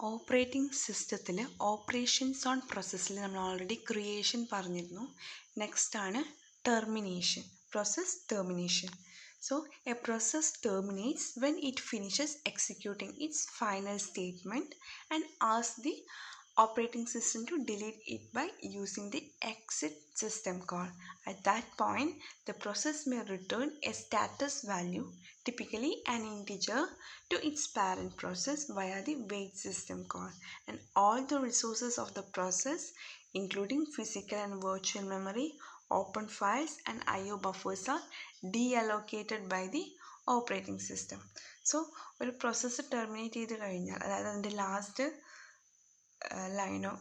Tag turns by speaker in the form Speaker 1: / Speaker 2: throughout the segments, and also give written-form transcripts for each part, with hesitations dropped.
Speaker 1: Operating സിസ്റ്റത്തിൽ operations on പ്രോസസ്സിൽ നമ്മൾ ഓൾറെഡി ക്രിയേഷൻ പറഞ്ഞിരുന്നു. നെക്സ്റ്റ് ആണ് termination, process termination. So A process terminates when it finishes executing its final statement and asks the operating system to delete it by using the exit system call. At that point, the process may return a status value, typically an integer, to its parent process via the wait system call, and all the resources of the process, including physical and virtual memory, open files, and IO buffers are deallocated by the operating system. So ഒരു process terminate ചെയ്ത് കഴിഞ്ഞാൽ, അതായത് അതിൻ്റെ last ലൈനോ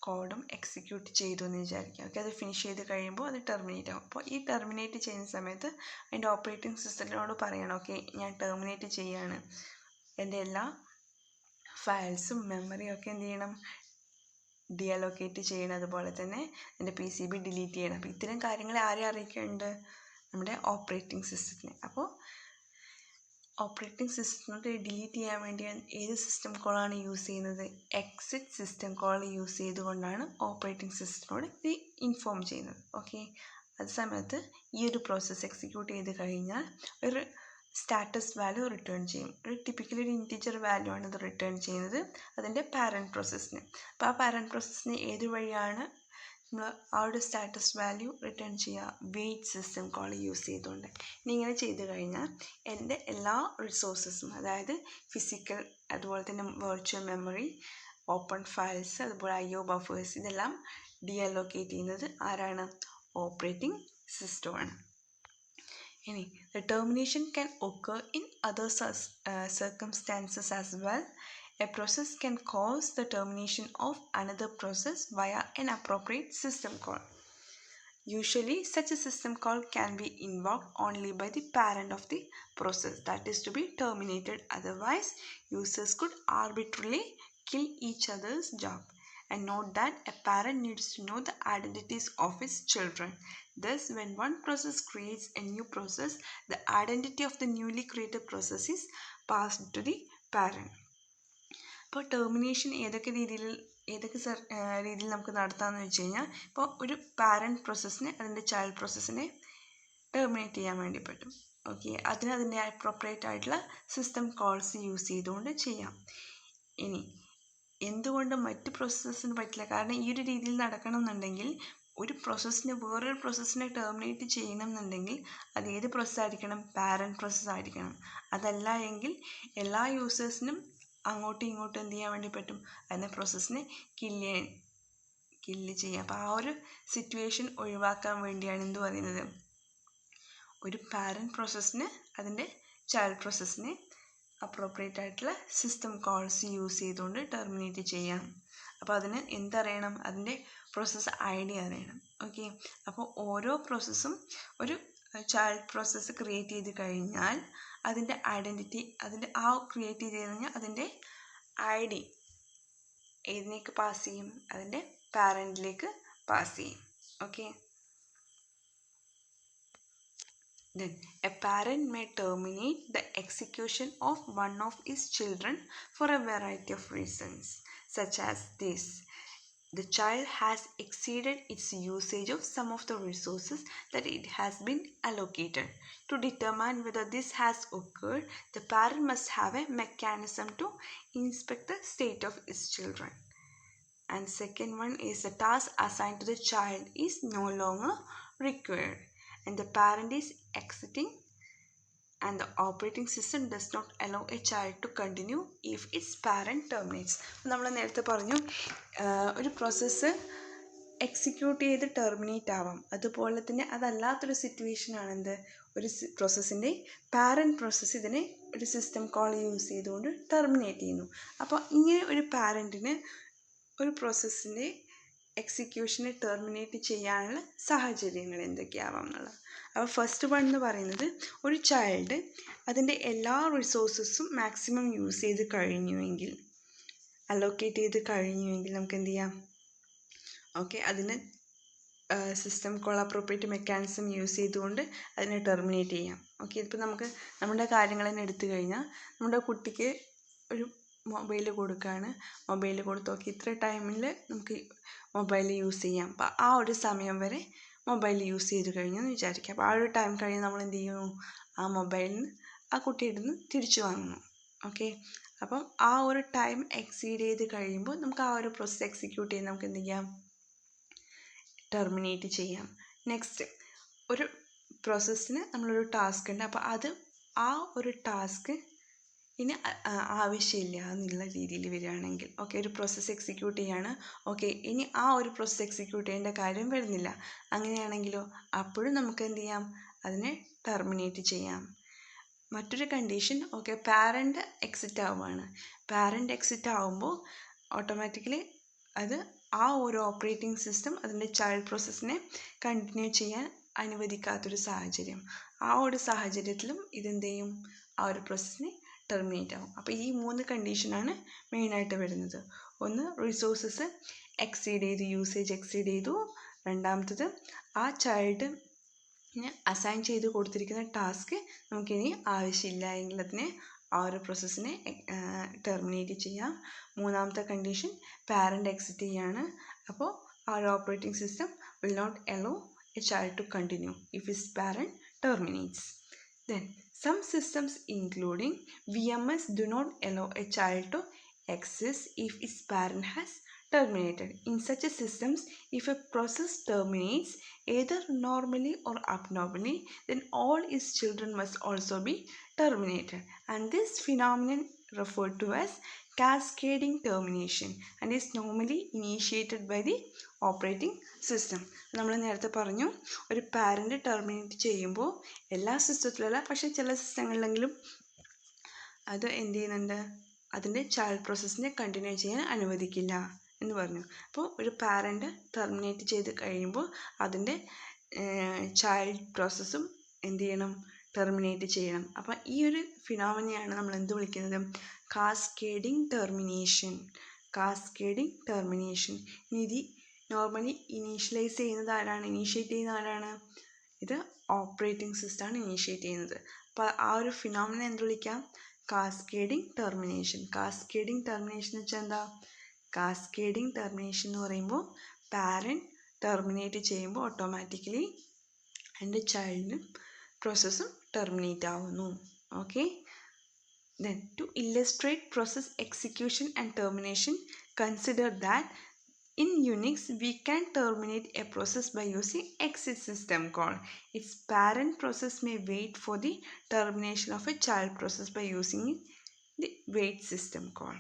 Speaker 1: കോഡും execute ചെയ്തു എന്ന് വിചാരിക്കുക. Okay, അത് ഫിനിഷ് ചെയ്ത് കഴിയുമ്പോൾ അത് ടെർമിനേറ്റ് ആകും. അപ്പോൾ ഈ ടെർമിനേറ്റ് ചെയ്യുന്ന സമയത്ത് അതിൻ്റെ ഓപ്പറേറ്റിംഗ് സിസ്റ്റത്തിനോട് പറയണം, ഓക്കെ ഞാൻ ടെർമിനേറ്റ് ചെയ്യാണ്, എൻ്റെ എല്ലാ ഫയൽസും മെമ്മറിയും ഒക്കെ എന്ത് ചെയ്യണം, ഡിഅലോക്കേറ്റ് ചെയ്യണം, അതുപോലെ തന്നെ എൻ്റെ PCB ഡിലീറ്റ് ചെയ്യണം. അപ്പോൾ ഇത്തരം കാര്യങ്ങൾ ആരെ അറിയിക്കുന്നുണ്ട്, നമ്മുടെ ഓപ്പറേറ്റിംഗ് സിസ്റ്റത്തിനെ. അപ്പോൾ ഓപ്പറേറ്റിംഗ് സിസ്റ്റത്തിനോട് ഡിലീറ്റ് ചെയ്യാൻ വേണ്ടി ഏത് സിസ്റ്റം കോളാണ് യൂസ് ചെയ്യുന്നത്, എക്സിറ്റ് സിസ്റ്റം കോൾ യൂസ് ചെയ്തുകൊണ്ടാണ് ഓപ്പറേറ്റിംഗ് സിസ്റ്റത്തിനോട് ഇത് ഇൻഫോം ചെയ്യുന്നത്. ഓക്കെ, അത് സമയത്ത് ഈ ഒരു പ്രോസസ്സ് എക്സിക്യൂട്ട് ചെയ്ത് കഴിഞ്ഞാൽ ഒരു സ്റ്റാറ്റസ് വാല്യൂ റിട്ടേൺ ചെയ്യും. ഒരു ടിപ്പിക്കലി ഒരു ഇൻറ്റിജർ വാല്യൂ ആണ് ഇത് റിട്ടേൺ ചെയ്യുന്നത് അതിൻ്റെ പാരൻറ്റ് പ്രോസസ്സിന്. അപ്പോൾ ആ പാരൻറ്റ് പ്രോസസ്സിന് ഏത് വഴിയാണ് നമ്മൾ ആ ഒരു സ്റ്റാറ്റസ് വാല്യൂ റിട്ടേൺ ചെയ്യുക, വെയിറ്റ് സിസ്റ്റം കോൾ യൂസ് ചെയ്തുകൊണ്ട്. ഇനി ഇങ്ങനെ ചെയ്ത് കഴിഞ്ഞാൽ എൻ്റെ എല്ലാ റിസോഴ്സസും, അതായത് ഫിസിക്കൽ, അതുപോലെ തന്നെ വെർച്വൽ മെമ്മറി, ഓപ്പൺ ഫയൽസ്, അതുപോലെ IO ബഫേഴ്സ്, ഇതെല്ലാം ഡിഅലോക്കേറ്റ് ചെയ്യുന്നത് ആരാണ്, ഓപ്പറേറ്റിംഗ് സിസ്റ്റമാണ്. ഇനി the termination can occur in other circumstances as well. A process can cause the termination of another process via an appropriate system call. Usually, such a system call can be invoked only by the parent of the process that is to be terminated. Otherwise, users could arbitrarily kill each other's job. And note that a parent needs to know the identities of its children. Thus, when one process creates a new process, the identity of the newly created process is passed to the parent. അപ്പോൾ termination ഏതൊക്കെ രീതിയിൽ നമുക്ക് നടത്താമെന്ന് വെച്ച് കഴിഞ്ഞാൽ, ഇപ്പോൾ ഒരു parent പ്രോസസ്സിനെ അതിൻ്റെ ചൈൽഡ് പ്രോസസ്സിനെ ടെർമിനേറ്റ് ചെയ്യാൻ വേണ്ടി പറ്റും. ഓക്കെ, അതിൻ്റെ അപ്രോപ്രിയേറ്റ് ആയിട്ടുള്ള സിസ്റ്റം കോൾസ് യൂസ് ചെയ്തുകൊണ്ട് ചെയ്യാം. ഇനി എന്തുകൊണ്ട് മറ്റ് പ്രോസസ്സിന് പറ്റില്ല, കാരണം ഈ ഒരു രീതിയിൽ നടക്കണം എന്നുണ്ടെങ്കിൽ ഒരു പ്രോസസ്സിനെ വേറൊരു പ്രോസസ്സിനെ ടെർമിനേറ്റ് ചെയ്യണം എന്നുണ്ടെങ്കിൽ അത് ഏത് പ്രോസസ്സായിരിക്കണം, പാരൻറ്റ് പ്രോസസ്സ് ആയിരിക്കണം. അതല്ല എങ്കിൽ എല്ലാ യൂസേഴ്സിനും അങ്ങോട്ടും ഇങ്ങോട്ടും എന്ത് ചെയ്യാൻ വേണ്ടി പറ്റും, അതിനെ പ്രോസസ്സിനെ കില്ല് ചെയ്യാം. അപ്പോൾ ആ ഒരു സിറ്റുവേഷൻ ഒഴിവാക്കാൻ വേണ്ടിയാണ് എന്ത് പറയുന്നത്, ഒരു പാരൻറ്റ് പ്രോസസ്സിന് അതിൻ്റെ ചൈൽഡ് പ്രോസസ്സിനെ അപ്രോപ്രിയേറ്റ് ആയിട്ടുള്ള സിസ്റ്റം കോൾസ് യൂസ് ചെയ്തുകൊണ്ട് ടെർമിനേറ്റ് ചെയ്യാം. അപ്പോൾ അതിന് എന്തറിയണം, അതിൻ്റെ പ്രോസസ്സ് ID അറിയണം. ഓക്കെ, അപ്പോൾ ഓരോ പ്രോസസ്സും ഒരു ചൈൽഡ് പ്രോസസ്സ് ക്രിയേറ്റ് ചെയ്ത് കഴിഞ്ഞാൽ അതിൻ്റെ ഐഡൻറ്റിറ്റി, അതിൻ്റെ ആ ക്രിയേറ്റ് ചെയ്ത് കഴിഞ്ഞാൽ അതിൻ്റെ ID ഏതിലേക്ക് പാസ് ചെയ്യും, അതിൻ്റെ പാരൻറ്റിലേക്ക് പാസ് ചെയ്യും. Okay, then a parent may terminate the execution of one of his children for a variety of reasons, such as this: the child has exceeded its usage of some of the resources that it has been allocated. To determine whether this has occurred, the parent must have a mechanism to inspect the state of its children. And second one is the task assigned to the child is no longer required, and the parent is exiting, and the operating system does not allow a child to continue if its parent terminates. നമ്മൾ നേരത്തെ പറഞ്ഞു ഒരു process execute ചെയ്ത് terminate ആവാം, അതുപോലെ തന്നെ അതല്ലാത്തൊരു സിറ്റുവേഷനാണ് എന്ത്, ഒരു പ്രോസസ്സിൻ്റെ പാരൻറ്റ് പ്രോസസ്സ് ഇതിനെ ഒരു സിസ്റ്റം കോൾ യൂസ് ചെയ്തുകൊണ്ട് ടെർമിനേറ്റ് ചെയ്യുന്നു. അപ്പോൾ ഇങ്ങനെ ഒരു പാരൻറ്റിന് ഒരു പ്രോസസ്സിൻ്റെ എക്സിക്യൂഷനെ ടെർമിനേറ്റ് ചെയ്യാനുള്ള സാഹചര്യങ്ങൾ എന്തൊക്കെയാവാം എന്നുള്ളത്. അപ്പോൾ ഫസ്റ്റ് വൺ എന്ന് പറയുന്നത്, ഒരു ചൈൽഡ് അതിൻ്റെ എല്ലാ റിസോഴ്സസും മാക്സിമം യൂസ് ചെയ്ത് കഴിഞ്ഞുവെങ്കിൽ, അലോക്കേറ്റ് ചെയ്ത് കഴിഞ്ഞുവെങ്കിൽ നമുക്ക് എന്ത് ചെയ്യാം, ഓക്കെ അതിന് system call appropriate mechanism use ചെയ്തുകൊണ്ട് അതിനെ ടെർമിനേറ്റ് ചെയ്യാം. ഓക്കെ, ഇപ്പോൾ നമുക്ക് നമ്മുടെ കാര്യങ്ങൾ തന്നെ എടുത്തു കഴിഞ്ഞാൽ നമ്മുടെ കുട്ടിക്ക് ഒരു മൊബൈൽ കൊടുക്കുകയാണ്. മൊബൈൽ കൊടുത്ത് നോക്കി ഇത്ര ടൈമിൽ നമുക്ക് മൊബൈൽ യൂസ് ചെയ്യാം. അപ്പോൾ ആ ഒരു സമയം വരെ മൊബൈൽ യൂസ് ചെയ്ത് കഴിഞ്ഞു എന്ന് വിചാരിക്കുക. അപ്പോൾ ആ ഒരു ടൈം കഴിഞ്ഞ് നമ്മൾ എന്ത് ചെയ്യുന്നു, ആ മൊബൈലിന് ആ കുട്ടിയുടെ നിന്ന് തിരിച്ചു വാങ്ങുന്നു. ഓക്കെ, അപ്പം ആ ഒരു ടൈം എക്സീഡ് ചെയ്ത് കഴിയുമ്പോൾ നമുക്ക് ആ ഒരു പ്രോസസ്സ് എക്സിക്യൂട്ട് ചെയ്ത് നമുക്ക് എന്ത് ചെയ്യാം, ടെർമിനേറ്റ് ചെയ്യാം. നെക്സ്റ്റ്, ഒരു പ്രോസസ്സിന് നമ്മളൊരു ടാസ്ക് ഉണ്ട്. അപ്പോൾ അത് ആ ഒരു ടാസ്ക് ഇനി ആവശ്യമില്ല എന്നുള്ള രീതിയിൽ വരികയാണെങ്കിൽ, ഓക്കെ, ഒരു പ്രോസസ്സ് എക്സിക്യൂട്ട് ചെയ്യാണ്, ഓക്കെ, ഇനി ആ ഒരു പ്രോസസ്സ് എക്സിക്യൂട്ട് ചെയ്യേണ്ട കാര്യം വരുന്നില്ല, അങ്ങനെയാണെങ്കിലോ അപ്പോഴും നമുക്ക് എന്ത് ചെയ്യാം, അതിനെ ടെർമിനേറ്റ് ചെയ്യാം. മറ്റൊരു കണ്ടീഷൻ, ഓക്കെ, പാരൻ്റ് എക്സിറ്റ് ആവുകയാണ്. പാരൻ്റ് എക്സിറ്റ് ആവുമ്പോൾ ഓട്ടോമാറ്റിക്കലി അത് ആ ഒരു ഓപ്പറേറ്റിംഗ് സിസ്റ്റം അതിൻ്റെ ചൈൽഡ് പ്രോസസ്സിനെ കണ്ടിന്യൂ ചെയ്യാൻ അനുവദിക്കാത്തൊരു സാഹചര്യം, ആ ഒരു സാഹചര്യത്തിലും ഇതെന്ത് ചെയ്യും, ആ ഒരു പ്രോസസ്സിനെ ടെർമിനേറ്റ് ആവും. അപ്പോൾ ഈ 3 കണ്ടീഷനാണ് മെയിനായിട്ട് വരുന്നത്. ഒന്ന്, റിസോഴ്സസ് എക്സീഡ് ചെയ്തു, യൂസേജ് എക്സീഡ് ചെയ്തു. രണ്ടാമത്തത്, ആ ചൈൽഡിന് അസൈൻ ചെയ്ത് കൊടുത്തിരിക്കുന്ന ടാസ്ക് നമുക്കിനി ആവശ്യമില്ല എങ്കിൽ അതിനെ ആ ഒരു പ്രോസസ്സിനെ ടെർമിനേറ്റ് ചെയ്യാം. മൂന്നാമത്തെ കണ്ടീഷൻ, പാരൻ്റ് എക്സിറ്റ് ചെയ്യാണ്. അപ്പോൾ ആ ഒരു operating system will not allow a child to continue if his parent terminates. Then some systems including VMS do not allow a child to access if its parent has terminated. In such a systems, if a process terminates either normally or abnormally, then all its children must also be terminated. And this phenomenon referred to as cascading termination and is normally initiated by the operating system. നമ്മൾ നേരത്തെ പറഞ്ഞു, ഒരു parent terminate ചെയ്യുമ്പോൾ എല്ലാ സിസ്റ്റത്തിലല്ല, പക്ഷേ ചില സിസ്റ്റങ്ങളിലെങ്കിലും അത് എന്ത് ചെയ്യുന്നുണ്ട്, അതിൻ്റെ ചൈൽഡ് പ്രോസസ്സിനെ കണ്ടിന്യൂ ചെയ്യാൻ അനുവദിക്കില്ല എന്ന് പറഞ്ഞു. അപ്പോൾ ഒരു പാരൻ്റ് ടെർമിനേറ്റ് ചെയ്ത് കഴിയുമ്പോൾ അതിൻ്റെ ചൈൽഡ് പ്രോസസ്സും എന്ത് ചെയ്യണം, ടെർമിനേറ്റ് ചെയ്യണം. അപ്പം ഈ ഒരു ഫിനോമിനയാണ് നമ്മൾ എന്ത് വിളിക്കുന്നത്, കാസ്കേഡിങ് ടെർമിനേഷൻ. Cascading termination. ഇനി ഇത് നോർമലി ഇനീഷ്യലൈസ് ചെയ്യുന്നത് ആരാണ്, ഇനീഷ്യേറ്റ് ചെയ്യുന്ന ആരാണ്, ഇത് ഓപ്പറേറ്റിംഗ് സിസ്റ്റമാണ് ഇനീഷ്യേറ്റ് ചെയ്യുന്നത്. അപ്പോൾ ആ ഒരു ഫിനോമിന എന്ത് വിളിക്കാം, കാസ്കേഡിങ് ടെർമിനേഷൻ. കാസ്കേഡിങ് ടെർമിനേഷൻ എന്ന് വെച്ചാൽ എന്താ, കാസ്കേഡിങ് ടെർമിനേഷൻ എന്ന് പറയുമ്പോൾ പാരൻ്റ് ടെർമിനേറ്റ് ചെയ്യുമ്പോൾ ഓട്ടോമാറ്റിക്കലി എൻ്റെ ചൈൽഡിനും പ്രോസസ്സും ടെർമിനേറ്റ് ആവുന്നു. Okay, then to illustrate process execution and termination, consider that in Unix, we can terminate a process by using exit system call. Its parent process may wait for the termination of a child process by using the wait system call.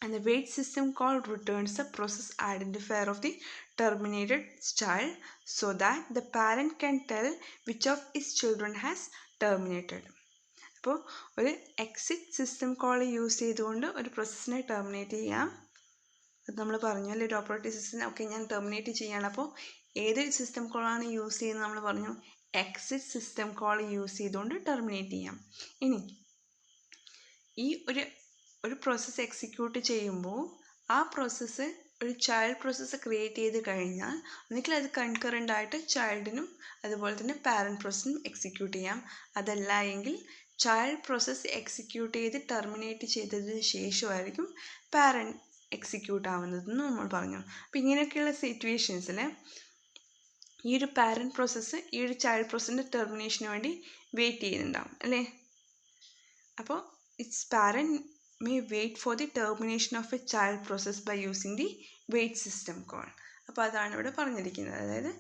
Speaker 1: And the wait system call returns the process identifier of the terminated child so that the parent can tell which of its children has terminated. അപ്പോൾ ഒരു exit system call use ചെയ്തുകൊണ്ട് ഒരു പ്രോസസ്സിനെ terminate ചെയ്യാം. അത് നമ്മൾ പറഞ്ഞു അല്ലേ, ഒരു ഓപ്പറേറ്റിംഗ് സിസ്റ്റം ഒക്കെ ഞാൻ ടെർമിനേറ്റ് ചെയ്യാണ്. അപ്പോൾ ഏത് സിസ്റ്റം കോളാണ് യൂസ് ചെയ്യുന്നത് നമ്മൾ പറഞ്ഞു, എക്സിറ്റ് സിസ്റ്റം കോൾ യൂസ് ചെയ്തുകൊണ്ട് ടെർമിനേറ്റ് ചെയ്യാം. ഇനി ഈ ഒരു പ്രോസസ്സ് എക്സിക്യൂട്ട് ചെയ്യുമ്പോൾ ആ പ്രോസസ്സ് ഒരു ചൈൽഡ് പ്രോസസ്സ് ക്രിയേറ്റ് ചെയ്ത് കഴിഞ്ഞാൽ ഒന്നുകിൽ അത് കൺകറൻ്റ് ആയിട്ട് ചൈൽഡിനും അതുപോലെ തന്നെ പാരൻറ്റ് പ്രോസസ്സിനും എക്സിക്യൂട്ട് ചെയ്യാം. അതല്ല എങ്കിൽ ചൈൽഡ് പ്രോസസ്സ് എക്സിക്യൂട്ട് ചെയ്ത് ടെർമിനേറ്റ് ചെയ്തതിന് ശേഷമായിരിക്കും പാരൻറ്റ് എക്സിക്യൂട്ട് ആവുന്നതെന്ന് നമ്മൾ പറഞ്ഞു. അപ്പോൾ ഇങ്ങനെയൊക്കെയുള്ള സിറ്റുവേഷൻസിൽ ഈ ഒരു പാരൻറ്റ് പ്രോസസ്സ് ഈ ഒരു ചൈൽഡ് പ്രോസസ്സിൻ്റെ ടെർമിനേഷന് വേണ്ടി വെയിറ്റ് ചെയ്യുന്നുണ്ടാവും അല്ലേ. അപ്പോൾ it's parent may wait for the termination of a child process by using the wait system call. അപ്പോൾ അതാണ് ഇവിടെ പറഞ്ഞിരിക്കുന്നത്. അതായത്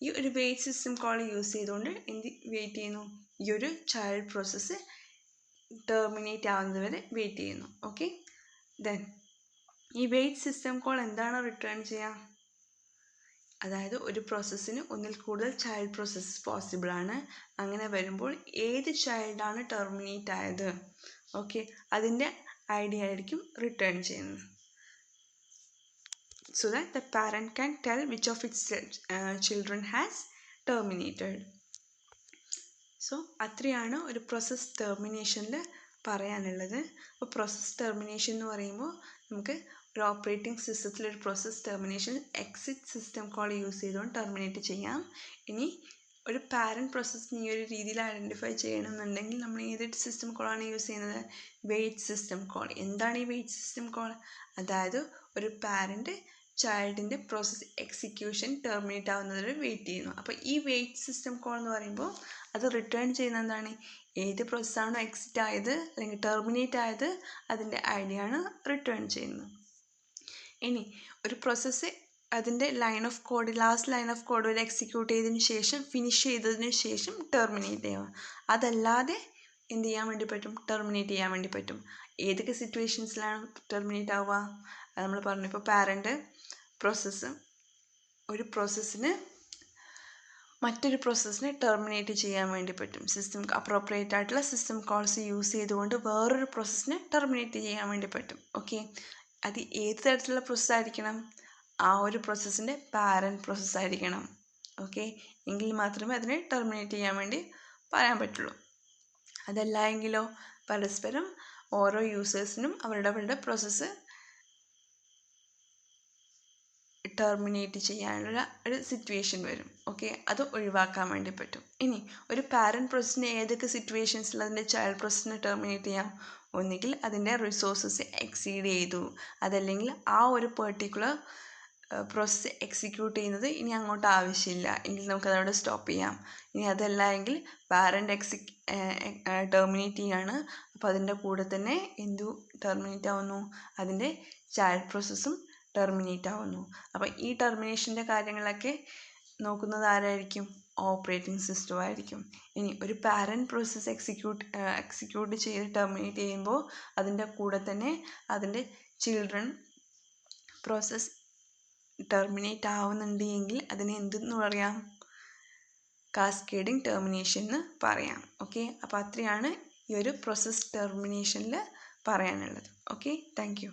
Speaker 1: ഈ ഒരു വെയിറ്റ് സിസ്റ്റം കോൾ യൂസ് ചെയ്തുകൊണ്ട് എന്ത് വെയിറ്റ് ചെയ്യുന്നു, ഈ ഒരു ചൈൽഡ് പ്രോസസ്സ് ടെർമിനേറ്റ് ആവുന്നത് വരെ വെയിറ്റ് ചെയ്യുന്നു. ഓക്കെ, ദെൻ ഈ വെയിറ്റ് സിസ്റ്റം കോൾ എന്താണ് റിട്ടേൺ ചെയ്യുക, അതായത് ഒരു പ്രോസസ്സിന് ഒന്നിൽ കൂടുതൽ ചൈൽഡ് പ്രോസസ്സ് പോസിബിളാണ്. അങ്ങനെ വരുമ്പോൾ ഏത് ചൈൽഡാണ് ടെർമിനേറ്റ് ആയത്, ഓക്കെ, അതിൻ്റെ ഐഡിയ ആയിരിക്കും റിട്ടേൺ ചെയ്യുന്നത്. So that the parent can tell which of its children has terminated. So അത്രയാണ് ഒരു പ്രോസസ് ടെർമിനേഷനിൽ പറയാനുള്ളത്. അപ്പോൾ പ്രോസസ് ടെർമിനേഷൻ എന്ന് പറയുമ്പോൾ നമുക്ക് ഒരു ഓപ്പറേറ്റിംഗ് സിസ്റ്റത്തിലൊരു process termination exit system call use ചെയ്തുകൊണ്ട് ടെർമിനേറ്റ് ചെയ്യാം. ഇനി ഒരു പാരൻറ്റ് പ്രോസസ്സിന് ഈ ഒരു രീതിയിൽ ഐഡൻറ്റിഫൈ ചെയ്യണമെന്നുണ്ടെങ്കിൽ നമ്മൾ ഏതൊരു സിസ്റ്റം കോളാണ് യൂസ് ചെയ്യുന്നത്? Wait system call. എന്താണ് ഈ വെയിറ്റ് സിസ്റ്റം കോൾ? അതായത് ഒരു പാരൻറ്റ് ചൈൽഡിൻ്റെ പ്രോസസ്സ് എക്സിക്യൂഷൻ ടെർമിനേറ്റ് ആവുന്നതുവരെ വെയിറ്റ് ചെയ്യുന്നു. അപ്പോൾ ഈ വെയിറ്റ് സിസ്റ്റം കോൾ എന്ന് പറയുമ്പോൾ അത് റിട്ടേൺ ചെയ്യുന്ന എന്താണ്? ഏത് പ്രോസസ്സാണോ എക്സിറ്റ് ആയത് അല്ലെങ്കിൽ ടെർമിനേറ്റ് ആയത് അതിൻ്റെ ഐഡിയാണ് റിട്ടേൺ ചെയ്യുന്നത്. ഇനി ഒരു പ്രോസസ്സ് അതിൻ്റെ ലാസ്റ്റ് ലൈൻ ഓഫ് കോഡ് വരെ എക്സിക്യൂട്ട് ചെയ്തതിന് ശേഷം ഫിനിഷ് ചെയ്തതിന് ശേഷം ടെർമിനേറ്റ് ചെയ്യുക. അതല്ലാതെ എന്ത് ചെയ്യാൻ വേണ്ടി പറ്റും? ടെർമിനേറ്റ് ചെയ്യാൻ വേണ്ടി പറ്റും. ഏതൊക്കെ സിറ്റുവേഷൻസിലാണ് ടെർമിനേറ്റ് ആവുക? അത് നമ്മൾ പറഞ്ഞു. ഇപ്പോൾ പാരൻറ്റ് ഒരു പ്രോസസ്സിന് മറ്റൊരു പ്രോസസ്സിനെ ടെർമിനേറ്റ് ചെയ്യാൻ വേണ്ടി പറ്റും. അപ്രോപ്രിയേറ്റ് ആയിട്ടുള്ള സിസ്റ്റം കോൾസ് യൂസ് ചെയ്തുകൊണ്ട് വേറൊരു പ്രോസസ്സിനെ ടെർമിനേറ്റ് ചെയ്യാൻ വേണ്ടി പറ്റും. ഓക്കെ, അത് ഏത് തരത്തിലുള്ള പ്രോസസ്സായിരിക്കണം? ആ ഒരു പ്രോസസ്സിൻ്റെ പാരൻറ്റ് പ്രോസസ്സായിരിക്കണം. ഓക്കെ, എങ്കിൽ മാത്രമേ അതിനെ ടെർമിനേറ്റ് ചെയ്യാൻ വേണ്ടി പറയാൻ പറ്റുള്ളൂ. അതല്ല എങ്കിലോ പരസ്പരം ഓരോ യൂസേഴ്സിനും അവരുടെ പ്രോസസ്സ് ടെർമിനേറ്റ് ചെയ്യാനുള്ള ഒരു സിറ്റുവേഷൻ വരും. ഓക്കെ, അത് ഒഴിവാക്കാൻ വേണ്ടി പറ്റും. ഇനി ഒരു പാരൻറ്റ് പ്രോസസ്സിനെ ഏതൊക്കെ സിറ്റുവേഷൻസിൽ അതിൻ്റെ ചൈൽഡ് പ്രോസസ്സിനെ ടെർമിനേറ്റ് ചെയ്യാം? ഒന്നുകിൽ അതിൻ്റെ റിസോഴ്സസ് എക്സീഡ് ചെയ്തു, അതല്ലെങ്കിൽ ആ ഒരു പെർട്ടിക്കുലർ പ്രോസസ്സ് എക്സിക്യൂട്ട് ചെയ്യുന്നത് ഇനി അങ്ങോട്ട് ആവശ്യമില്ല എങ്കിൽ നമുക്കതവിടെ സ്റ്റോപ്പ് ചെയ്യാം. ഇനി അതല്ല എങ്കിൽ പാരൻറ്റ് ടെർമിനേറ്റ് ചെയ്യാണ്. അപ്പോൾ അതിൻ്റെ കൂടെ തന്നെ എന്തു ടെർമിനേറ്റ് ആവുന്നു? അതിൻ്റെ ചൈൽഡ് പ്രോസസ്സും ടെർമിനേറ്റ് ആവുന്നു. അപ്പോൾ ഈ ടെർമിനേഷൻ്റെ കാര്യങ്ങളൊക്കെ നോക്കുന്നത് ആരായിരിക്കും? ഓപ്പറേറ്റിംഗ് സിസ്റ്റം ആയിരിക്കും. ഇനി ഒരു പാരൻറ്റ് പ്രോസസ്സ് എക്സിക്യൂട്ട് ചെയ്ത് ടെർമിനേറ്റ് ചെയ്യുമ്പോൾ അതിൻ്റെ കൂടെ തന്നെ അതിൻ്റെ ചിൽഡ്രൻ പ്രോസസ്സ് ടെർമിനേറ്റ് ആവുന്നുണ്ട് എങ്കിൽ അതിനെ എന്തെന്ന് പറയാം? കാസ്കേഡിങ് ടെർമിനേഷൻ എന്ന് പറയാം. ഓക്കെ, അപ്പോൾ അത്രയാണ് ഈ ഒരു പ്രോസസ്സ് ടെർമിനേഷനിൽ പറയാനുള്ളത്. Okay, thank you.